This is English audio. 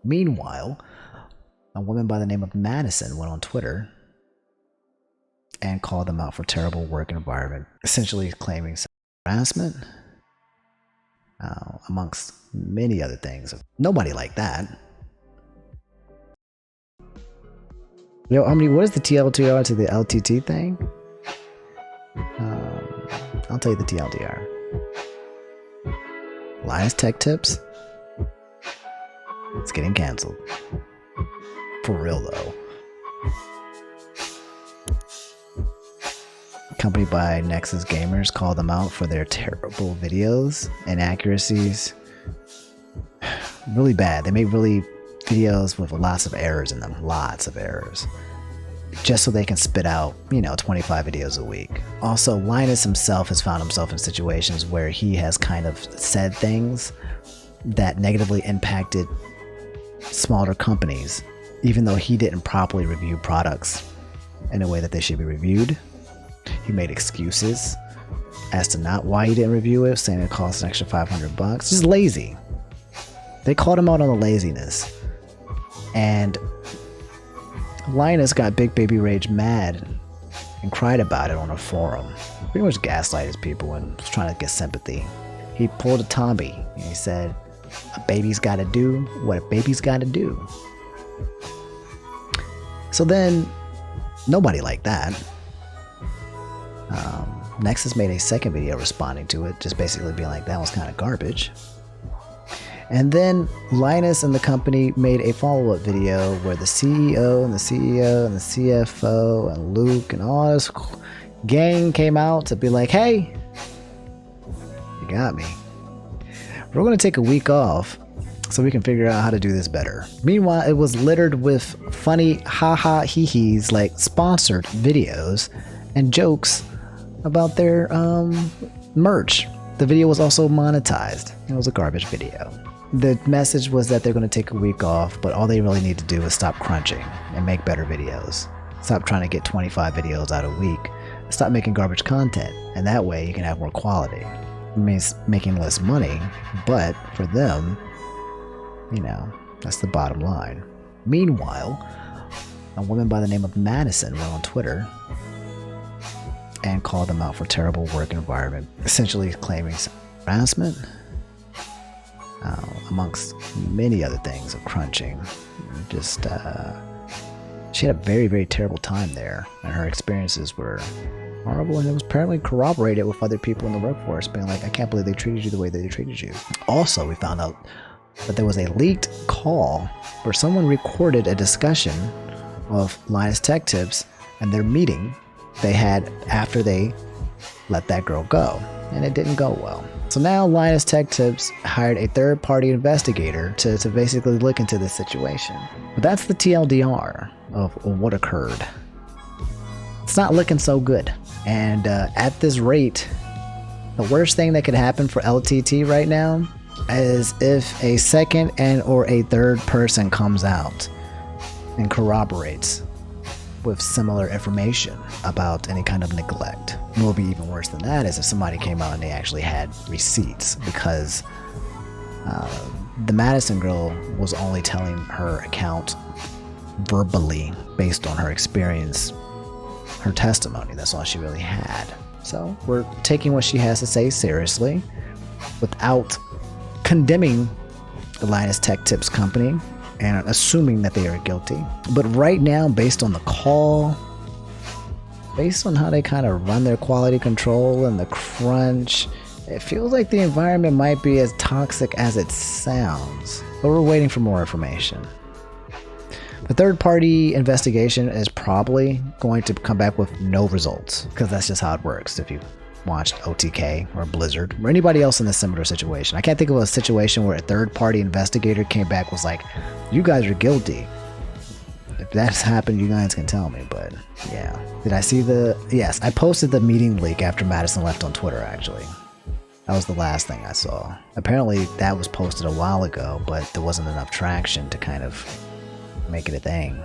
Meanwhile, a woman by the name of Madison went on Twitter and called them out for terrible work environment, essentially claiming harassment, amongst many other things. Nobody liked that. Yo, Omni, what is the tldr to the LTT thing? I'll tell you the tldr. Linus Tech tips. It's getting canceled. For real though. A company by Nexus Gamers called them out for their terrible videos, inaccuracies. Really bad. They made really videos with lots of errors in them. Lots of errors. Just so they can spit out, 25 videos a week. Also, Linus himself has found himself in situations where he has kind of said things that negatively impacted smaller companies, even though he didn't properly review products in a way that they should be reviewed. He made excuses as to not why he didn't review it, saying it cost an extra $500. Just lazy. They called him out on the laziness. And Linus got Big Baby Rage mad and cried about it on a forum. Pretty much gaslighted people and was trying to get sympathy. He pulled a Tommy and he said, a baby's gotta do what a baby's gotta do. So then, nobody liked that. Nexus made a second video responding to it, just basically being like, that was kind of garbage. And then Linus and the company made a follow-up video where the CEO and the CFO and Luke and all this gang came out to be like, hey, you got me. We're going to take a week off so we can figure out how to do this better. Meanwhile, it was littered with funny haha hee-hees, like sponsored videos and jokes about their merch. The video was also monetized. It was a garbage video. The message was that they're going to take a week off, but all they really need to do is stop crunching and make better videos. Stop trying to get 25 videos out a week. Stop making garbage content, and that way you can have more quality. It means making less money, but for them, that's the bottom line. Meanwhile, a woman by the name of Madison went on Twitter and called them out for terrible work environment, essentially claiming harassment, amongst many other things of crunching. Just, she had a very, very terrible time there, and her experiences were horrible, and it was apparently corroborated with other people in the workforce being like, I can't believe they treated you the way they treated you. Also, we found out that there was a leaked call where someone recorded a discussion of Linus Tech Tips and their meeting they had after they let that girl go, and it didn't go well. So now Linus Tech Tips hired a third-party investigator to basically look into this situation. But that's the TLDR of what occurred. It's not looking so good. And at this rate, the worst thing that could happen for LTT right now is if a second and or a third person comes out and corroborates with similar information about any kind of neglect. And what would be even worse than that is if somebody came out and they actually had receipts, because the Madison girl was only telling her account verbally based on her experience, her testimony. That's all she really had. So we're taking what she has to say seriously without condemning the Linus Tech Tips company and assuming that they are guilty. But right now, based on the call, based on how they kind of run their quality control and the crunch, it feels like the environment might be as toxic as it sounds. But we're waiting for more information. The third-party investigation is probably going to come back with no results, because that's just how it works. If you watched OTK or Blizzard or anybody else in a similar situation, I can't think of a situation where a third-party investigator came back was like, you guys are guilty. If that's happened, you guys can tell me. But yeah, did I see yes, I posted the meeting link after Madison left on Twitter. Actually, that was the last thing I saw. Apparently that was posted a while ago, but there wasn't enough traction to kind of make it a thing.